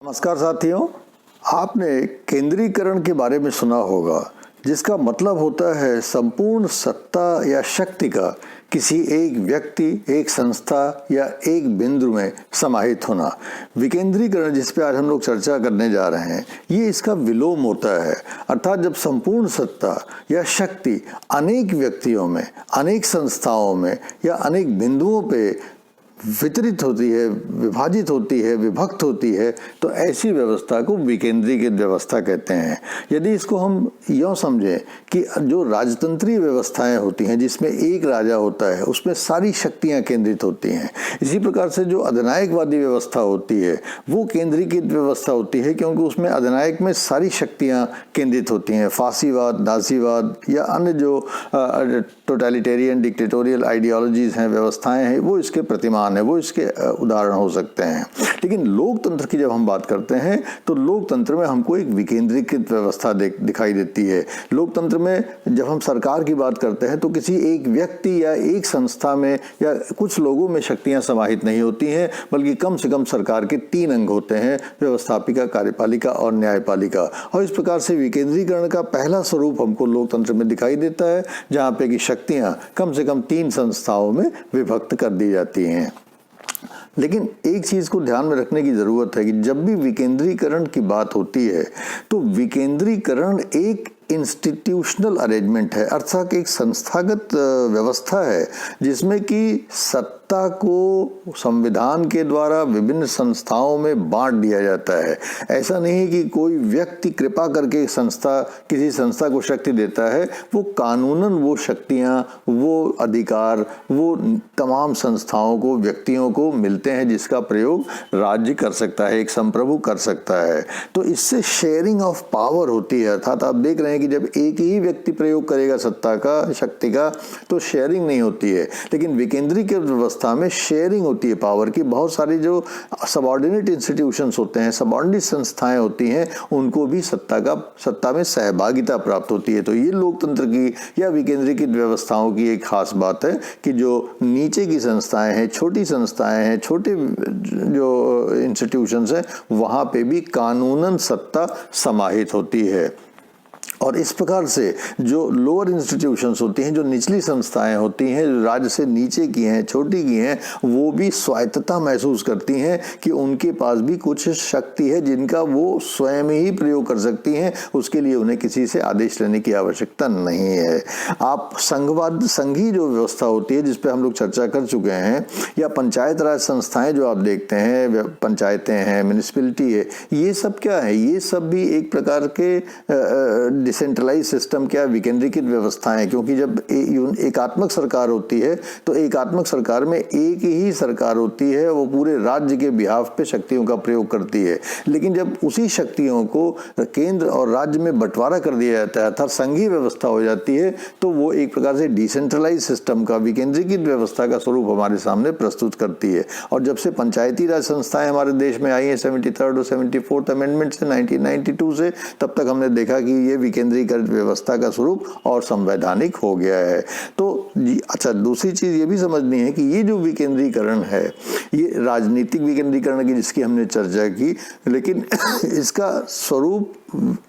नमस्कार साथियों, आपने केंद्रीकरण के बारे में सुना होगा, जिसका मतलब होता है संपूर्ण सत्ता या शक्ति का किसी एक व्यक्ति, एक संस्था या एक बिंदु में समाहित होना। विकेंद्रीकरण, जिस पे आज हम लोग चर्चा करने जा रहे हैं, ये इसका विलोम होता है। अर्थात जब संपूर्ण सत्ता या शक्ति अनेक व्यक्तियों में, अनेक संस्थाओं में या अनेक बिंदुओं पे वितरित होती है, विभाजित होती है, विभक्त होती है, तो ऐसी व्यवस्था को विकेंद्रीकृत व्यवस्था कहते हैं। यदि इसको हम यूँ समझें कि जो राजतंत्रीय व्यवस्थाएं होती हैं, जिसमें एक राजा होता है, उसमें सारी शक्तियां केंद्रित होती हैं। इसी प्रकार से जो अधिनायकवादी व्यवस्था होती है, वो केंद्रीकृत व्यवस्था होती है, क्योंकि उसमें अधिनायक में सारी शक्तियां केंद्रित होती हैं। फांसीवाद, नाजीवाद या अन्य जो टोटलिटेरियन डिक्टेटोरियल आइडियोलॉजीज हैं, व्यवस्थाएं हैं, वो इसके प्रतिमान है, वो इसके उदाहरण हो सकते हैं। लेकिन लोकतंत्र की जब हम बात करते हैं, तो लोकतंत्र में हमको एक विकेंद्रीकृत व्यवस्था दिखाई देती है। लोकतंत्र में जब हम सरकार की बात करते हैं, तो किसी एक व्यक्ति या एक संस्था में या कुछ लोगों में शक्तियां समाहित नहीं होती हैं, बल्कि कम से कम सरकार के 3 अंग होते हैं: व्यवस्थापिका, कार्यपालिका और न्यायपालिका। और इस प्रकार से विकेंद्रीकरण का पहला स्वरूप हमको लोकतंत्र में दिखाई देता है, जहां पे कि शक्तियां कम से कम 3 संस्थाओं में विभक्त कर दी जाती हैं। लेकिन एक चीज को ध्यान में रखने की जरूरत है कि जब भी विकेंद्रीकरण की बात होती है, तो विकेंद्रीकरण एक इंस्टीट्यूशनल अरेंजमेंट है, अर्थात एक संस्थागत व्यवस्था है, जिसमें कि सत्ता को संविधान के द्वारा विभिन्न संस्थाओं में बांट दिया जाता है। ऐसा नहीं है कि कोई व्यक्ति कृपा करके किसी संस्था को शक्ति देता है। वो कानूनन वो शक्तियां, वो अधिकार, वो तमाम संस्थाओं को, व्यक्तियों को मिलते हैं, जिसका प्रयोग राज्य कर सकता है, एक संप्रभु कर सकता है। तो इससे शेयरिंग ऑफ पावर होती है। अर्थात आप देख रहे हैं कि जब एक ही व्यक्ति प्रयोग करेगा सत्ता का, शक्ति का, तो शेयरिंग नहीं होती है। लेकिन विकेंद्रीकृत व्यवस्था में शेयरिंग होती है पावर की। बहुत सारी जो सबऑर्डिनेट इंस्टीट्यूशंस होते हैं, सबऑर्डिनेट संस्थाएं होती हैं, उनको भी सत्ता में सहभागिता प्राप्त होती है। तो ये लोकतंत्र की या विकेंद्रीकृत व्यवस्थाओं की एक खास बात है कि जो नीचे की संस्थाएं हैं, छोटी संस्थाएं हैं, छोटे जो इंस्टीट्यूशंस हैं, वहां पे भी कानूनन सत्ता समाहित होती है। और इस प्रकार से जो लोअर इंस्टीट्यूशंस होती हैं, जो निचली संस्थाएं होती हैं, जो राज्य से नीचे की हैं, छोटी की हैं, वो भी स्वायत्तता महसूस करती हैं कि उनके पास भी कुछ शक्ति है, जिनका वो स्वयं ही प्रयोग कर सकती हैं। उसके लिए उन्हें किसी से आदेश लेने की आवश्यकता नहीं है। आप संघीय जो व्यवस्था होती है, जिस पे हम लोग चर्चा कर चुके हैं, या पंचायत राज संस्थाएं जो आप देखते हैं, पंचायतें हैं, म्युनिसिपैलिटी है, ये सब क्या है? ये सब भी एक प्रकार के डिसेंट्रलाइज सिस्टम, क्या विकेंद्रीकृत व्यवस्थाएं। क्योंकि जब एकात्मक सरकार होती है, तो एकात्मक सरकार में एक ही सरकार होती है, वो पूरे राज्य के बिहाफ पे शक्तियों का प्रयोग करती है। लेकिन जब उसी शक्तियों को केंद्र और राज्य में बंटवारा कर दिया जाता है, अर्थात संघीय व्यवस्था हो जाती है, तो वो एक प्रकार से डिसेंट्रलाइज सिस्टम का, विकेंद्रीकृत व्यवस्था का स्वरूप हमारे सामने प्रस्तुत करती है। और जब से पंचायती राज संस्थाएं हमारे देश में आई हैं 73rd और 74th अमेंडमेंट से 1992 से, तब तक हमने देखा कि ये विकेंद्रीकृत व्यवस्था का स्वरूप और संवैधानिक हो गया है। तो अच्छा, दूसरी चीज ये भी समझनी है कि ये जो विकेंद्रीकरण है, ये राजनीतिक विकेंद्रीकरण की जिसकी हमने चर्चा की, लेकिन इसका स्वरूप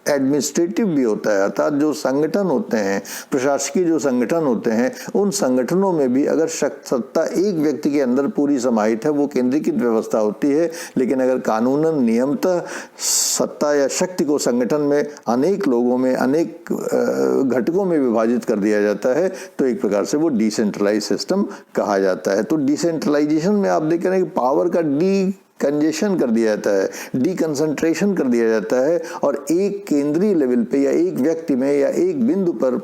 एडमिनिस्ट्रेटिव भी होता है। अर्थात जो संगठन होते हैं, प्रशासकीय जो संगठन होते हैं, उन संगठनों में भी अगर सत्ता एक व्यक्ति के अंदर पूरी समाहित है, वो केंद्रीकृत व्यवस्था होती है। लेकिन अगर कानूनन नियमतः सत्ता या शक्ति को संगठन में अनेक लोगों में, अनेक घटकों में विभाजित कर दिया जाता है, तो एक प्रकार से वो डिसेंट्रलाइज सिस्टम कहा जाता है। तो डिसेंट्रलाइजेशन में आप देख रहे हैं कि पावर का कंजेशन कर दिया जाता है, डीकंसंट्रेशन कर दिया जाता है, और एक केंद्रीय लेवल पे या एक व्यक्ति में या एक बिंदु पर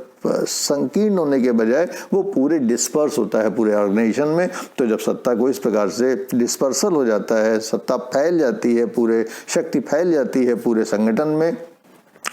संकीर्ण होने के बजाय वो पूरे डिस्पर्स होता है पूरे ऑर्गेनाइजेशन में। तो जब सत्ता को इस प्रकार से डिस्पर्सल हो जाता है, सत्ता फैल जाती है, पूरे शक्ति फैल जाती है पूरे संगठन में,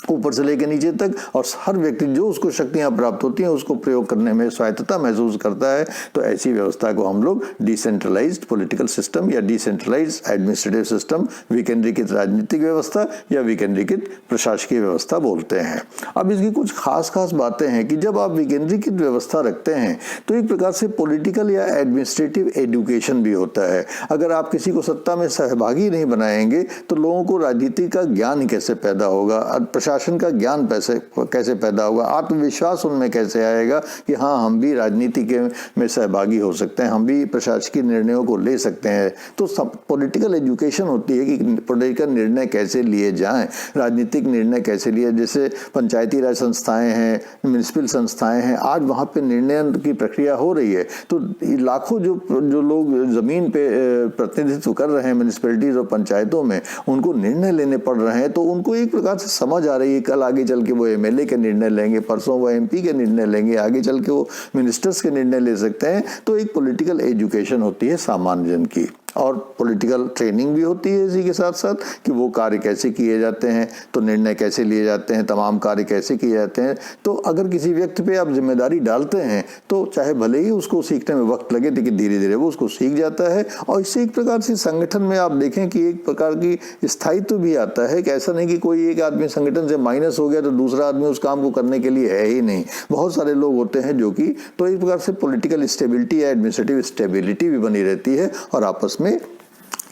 ऊपर से लेकर नीचे तक, और हर व्यक्ति जो उसको शक्तियां प्राप्त होती हैं उसको प्रयोग करने में स्वायत्तता महसूस करता है। तो ऐसी व्यवस्था को हम लोग डिसेंट्रलाइज्ड पॉलिटिकल सिस्टम या डिसेंट्रलाइज्ड एडमिनिस्ट्रेटिव सिस्टम, विकेंद्रीकृत राजनीतिक व्यवस्था या विकेंद्रीकृत प्रशासकीय व्यवस्था बोलते हैं। अब इसकी कुछ खास बातें हैं कि जब आप विकेंद्रीकृत व्यवस्था रखते हैं तो एक प्रकार से पॉलिटिकल या एडमिनिस्ट्रेटिव एजुकेशन भी होता है। अगर आप किसी को सत्ता में सहभागी नहीं बनाएंगे तो लोगों को राजनीति का ज्ञान ही कैसे पैदा होगा, प्रशासन का ज्ञान कैसे पैदा होगा, आत्मविश्वास उनमें कैसे आएगा कि हाँ हम भी राजनीति के में सहभागी हो सकते हैं, हम भी प्रशासकीय निर्णयों को ले सकते हैं। तो पॉलिटिकल एजुकेशन होती है कि पॉलिटिकल निर्णय कैसे लिए जाएं, राजनीतिक निर्णय कैसे लिए, जैसे पंचायती राज संस्थाएं हैं, म्युनिसिपल संस्थाएं हैं, आज वहाँ पे निर्णय की प्रक्रिया हो रही है। तो लाखों जो लोग जमीन पे प्रतिनिधित्व कर रहे हैं म्युनिसिपैलिटीज और पंचायतों में, उनको निर्णय लेने पड़ रहे हैं। तो उनको एक प्रकार से समझ आ रही है कल आगे चल के वो एमएलए के निर्णय लेंगे, परसों वो एमपी के निर्णय लेंगे, आगे चल के वो मिनिस्टर्स के निर्णय ले सकते हैं। तो एक पॉलिटिकल एजुकेशन होती है सामान्य जन की, और पॉलिटिकल ट्रेनिंग भी होती है इसी के साथ साथ कि वो कार्य कैसे किए जाते हैं, तो निर्णय कैसे लिए जाते हैं, तमाम कार्य कैसे किए जाते हैं। तो अगर किसी व्यक्ति पे आप जिम्मेदारी डालते हैं तो चाहे भले ही उसको सीखने में वक्त लगे, लेकिन धीरे धीरे वो उसको सीख जाता है। और इससे एक प्रकार से संगठन में आप देखें कि एक प्रकार की स्थायित्व भी आता है कि ऐसा नहीं कि कोई एक आदमी संगठन से माइनस हो गया तो दूसरा आदमी उस काम को करने के लिए है ही नहीं। बहुत सारे लोग होते हैं जो कि, तो एक प्रकार से पॉलिटिकल स्टेबिलिटी या एडमिनिस्ट्रेटिव स्टेबिलिटी भी बनी रहती है, और आपस में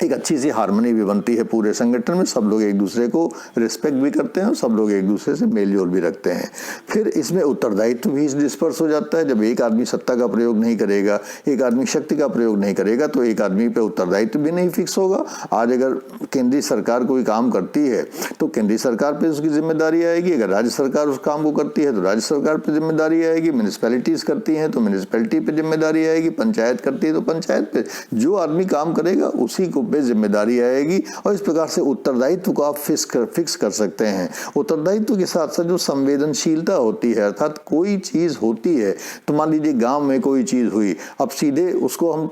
एक अच्छी सी हार्मनी भी बनती है पूरे संगठन में। सब लोग एक दूसरे को रिस्पेक्ट भी करते हैं और सब लोग एक दूसरे से मेल जोल भी रखते हैं। फिर इसमें उत्तरदायित्व भी डिस्पर्स हो जाता है। जब एक आदमी सत्ता का प्रयोग नहीं करेगा, एक आदमी शक्ति का प्रयोग नहीं करेगा, तो एक आदमी पे उत्तरदायित्व भी नहीं फिक्स होगा। आज अगर केंद्रीय सरकार कोई काम करती है तो केंद्रीय सरकार पे उसकी जिम्मेदारी आएगी, अगर राज्य सरकार उस काम को करती है तो राज्य सरकार पे जिम्मेदारी आएगी, म्युनिसिपैलिटीज करती हैं तो म्युनिसिपैलिटी पे जिम्मेदारी आएगी, पंचायत करती है तो पंचायत पे, जो आदमी काम करेगा उसी को पे जिम्मेदारी आएगी। और इस प्रकार से उत्तरदायित्व को आप फिक्स कर सकते हैं। उत्तरदायित्व के साथ साथ जो संवेदनशीलता होती है, अर्थात कोई चीज होती है तो मान लीजिए गांव में कोई चीज हुई, अब सीधे उसको हम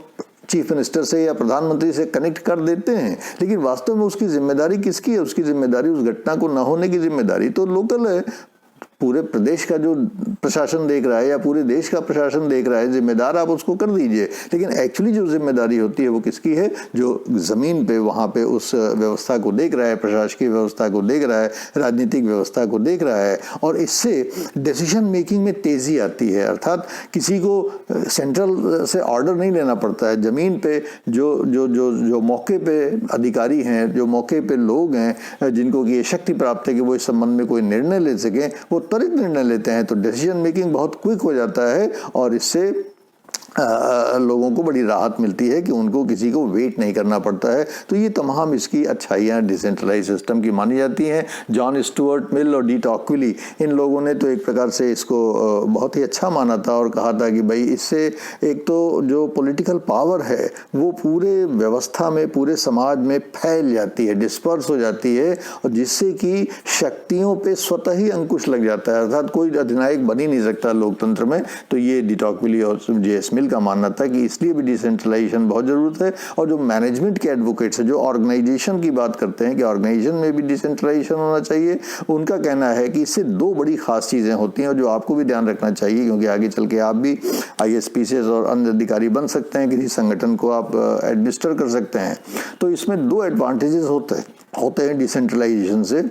चीफ मिनिस्टर से या प्रधानमंत्री से कनेक्ट कर देते हैं, लेकिन वास्तव में उसकी जिम्मेदारी किसकी है? उसकी जिम्मेदारी, उस घटना को न होने की जिम्मेदारी तो लोकल है। पूरे प्रदेश का जो प्रशासन देख रहा है या पूरे देश का प्रशासन देख रहा है, जिम्मेदार आप उसको कर दीजिए, लेकिन एक्चुअली जो जिम्मेदारी होती है वो किसकी है? जो जमीन पे वहाँ पे उस व्यवस्था को देख रहा है, प्रशासकीय व्यवस्था को देख रहा है, राजनीतिक व्यवस्था को देख रहा है। और इससे डिसीजन मेकिंग में तेजी आती है, अर्थात किसी को सेंट्रल से ऑर्डर नहीं लेना पड़ता है। जमीन पे जो मौके पे अधिकारी हैं, जो मौके पे लोग हैं जिनको कि ये शक्ति प्राप्त है कि वो इस संबंध में कोई निर्णय ले सकें, वो त्वरित निर्णय लेते हैं। तो डिसीजन मेकिंग बहुत क्विक हो जाता है और इससे लोगों को बड़ी राहत मिलती है कि उनको किसी को वेट नहीं करना पड़ता है। तो ये तमाम इसकी अच्छाइयाँ डिसेंट्रलाइज सिस्टम की मानी जाती हैं। जॉन स्टुअर्ट मिल और डी टॉक्विली, इन लोगों ने तो एक प्रकार से इसको बहुत ही अच्छा माना था और कहा था कि भाई इससे एक तो जो पॉलिटिकल पावर है वो पूरे व्यवस्था में, पूरे समाज में फैल जाती है, डिस्पर्स हो जाती है, और जिससे कि शक्तियों पे स्वतः ही अंकुश लग जाता है, अर्थात कोई अधिनायक बन ही नहीं सकता लोकतंत्र में। तो ये डी टॉक्विली और जे.एस. मिल का मानना था कि इसलिए भी डिसेंट्रलाइजेशन बहुत जरूरत है। और जो मैनेजमेंट के एडवोकेट्स हैं, जो ऑर्गेनाइजेशन की बात करते हैं कि ऑर्गेनाइजेशन में भी डिसेंट्रलाइजेशन होना चाहिए, उनका कहना है कि इससे दो बड़ी खास चीजें होती हैं और जो आपको भी ध्यान रखना चाहिए, क्योंकि आगे चल के आप भी IAS PCS और अन्य अधिकारी बन सकते हैं, किसी संगठन को आप एडमिनिस्टर कर सकते हैं। तो इसमें दो एडवांटेजेस होते हैं डिसेंट्रलाइजेशन से।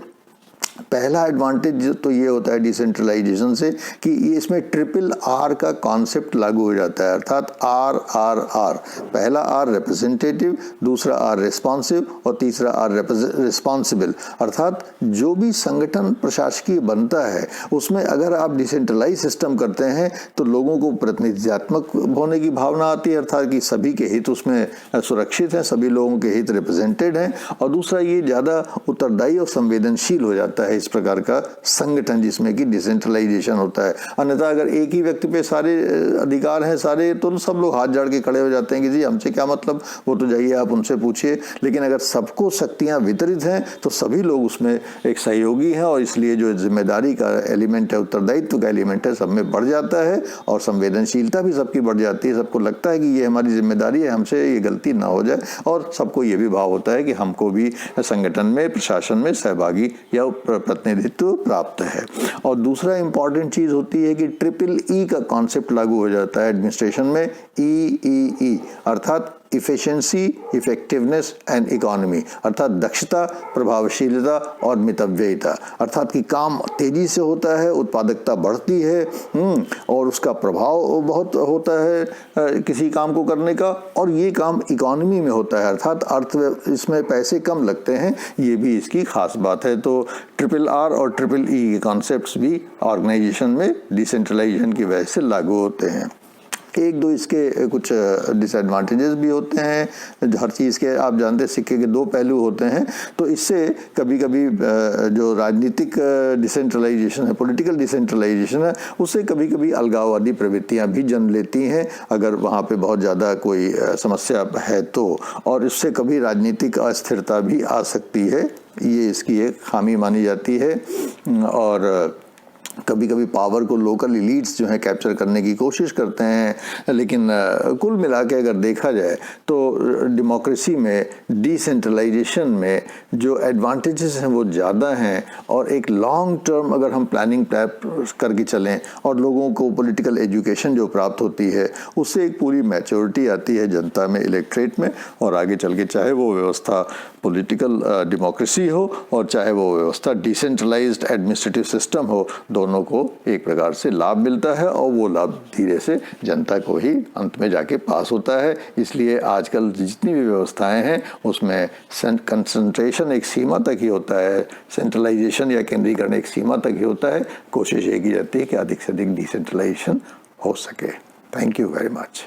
पहला एडवांटेज तो ये होता है डिसेंट्रलाइजेशन से कि ये इसमें RRR का कॉन्सेप्ट लागू हो जाता है, अर्थात RRR। पहला R रिप्रेजेंटेटिव, दूसरा R रिस्पॉन्सिव और तीसरा R रिस्पॉन्सिबल। अर्थात जो भी संगठन प्रशासकीय बनता है उसमें अगर आप डिसेंट्रलाइज सिस्टम करते हैं तो लोगों को प्रतिनिधित्वात्मक होने की भावना आती है, अर्थात कि सभी के हित उसमें सुरक्षित हैं, सभी लोगों के हित रिप्रेजेंटेड हैं। और दूसरा, ये ज़्यादा उत्तरदायी और संवेदनशील हो जाता है इस प्रकार का संगठन जिसमें कि डिसेंट्रलाइजेशन होता है। अन्यथा अगर एक ही व्यक्ति पे सारे अधिकार हैं सारे, तो सब लोग हाथ जोड़ के खड़े हो जाते हैं कि जी हमसे क्या मतलब, वो तो जाइए आप उनसे पूछिए। लेकिन अगर सबको शक्तियां वितरित हैं तो सभी लोग उसमें एक सहयोगी हैं, और इसलिए जो जिम्मेदारी का एलिमेंट है, उत्तरदायित्व का एलिमेंट है, सब में बढ़ जाता है और संवेदनशीलता भी सबकी बढ़ जाती है। सबको लगता है कि ये हमारी जिम्मेदारी है, हमसे ये गलती ना हो जाए, और सबको ये भी भाव होता है कि हमको भी संगठन में, प्रशासन में सहभागी या प्रतिनिधित्व प्राप्त है। और दूसरा इम्पॉर्टेंट चीज़ होती है कि ट्रिपल ई का कॉन्सेप्ट लागू हो जाता है एडमिनिस्ट्रेशन में, ई अर्थात इफिशिएंसी, इफेक्टिवनेस एंड इकोनॉमी, अर्थात दक्षता, प्रभावशीलता और मितव्ययिता, अर्थात कि काम तेजी से होता है, उत्पादकता बढ़ती है और उसका प्रभाव बहुत होता है किसी काम को करने का, और ये काम इकोनॉमी में होता है अर्थात इसमें पैसे कम लगते हैं, ये भी इसकी खास बात है। तो ट्रिपल आर और ट्रिपल ई के कॉन्सेप्ट्स भी ऑर्गेनाइजेशन में डिसेंट्रलाइजेशन की वजह से लागू होते हैं। एक दो इसके कुछ डिसएडवांटेजेस भी होते हैं। हर चीज़ के आप जानते हैं सिक्के के दो पहलू होते हैं, तो इससे कभी कभी जो राजनीतिक डिसेंट्रलाइजेशन है, पॉलिटिकल डिसेंट्रलाइजेशन है, उससे कभी कभी अलगाववादी प्रवृत्तियां भी जन्म लेती हैं अगर वहाँ पे बहुत ज़्यादा कोई समस्या है तो, और इससे कभी राजनीतिक अस्थिरता भी आ सकती है, ये इसकी एक खामी मानी जाती है। और कभी कभी पावर को लोकल एलीट्स जो है कैप्चर करने की कोशिश करते हैं, लेकिन कुल मिला के अगर देखा जाए तो डेमोक्रेसी में डिसेंट्रलाइजेशन में जो एडवांटेजेस हैं वो ज़्यादा हैं, और एक लॉन्ग टर्म अगर हम प्लानिंग करके चलें और लोगों को पॉलिटिकल एजुकेशन जो प्राप्त होती है उससे एक पूरी मैच्योरिटी आती है जनता में, इलेक्ट्रेट में, और आगे चल के चाहे वो व्यवस्था पॉलिटिकल डेमोक्रेसी हो और चाहे वो व्यवस्था डिसेंट्रलाइज्ड एडमिनिस्ट्रेटिव सिस्टम हो, दोनों को एक प्रकार से लाभ मिलता है और वो लाभ धीरे से जनता को ही अंत में जाके पास होता है। इसलिए आजकल जितनी भी व्यवस्थाएं हैं उसमें कंसंट्रेशन एक सीमा तक ही होता है, सेंट्रलाइजेशन या केंद्रीकरण एक सीमा तक ही होता है। कोशिश ये की जाती है कि अधिक से अधिक डिसेंट्रलाइजेशन हो सके। Thank you very much.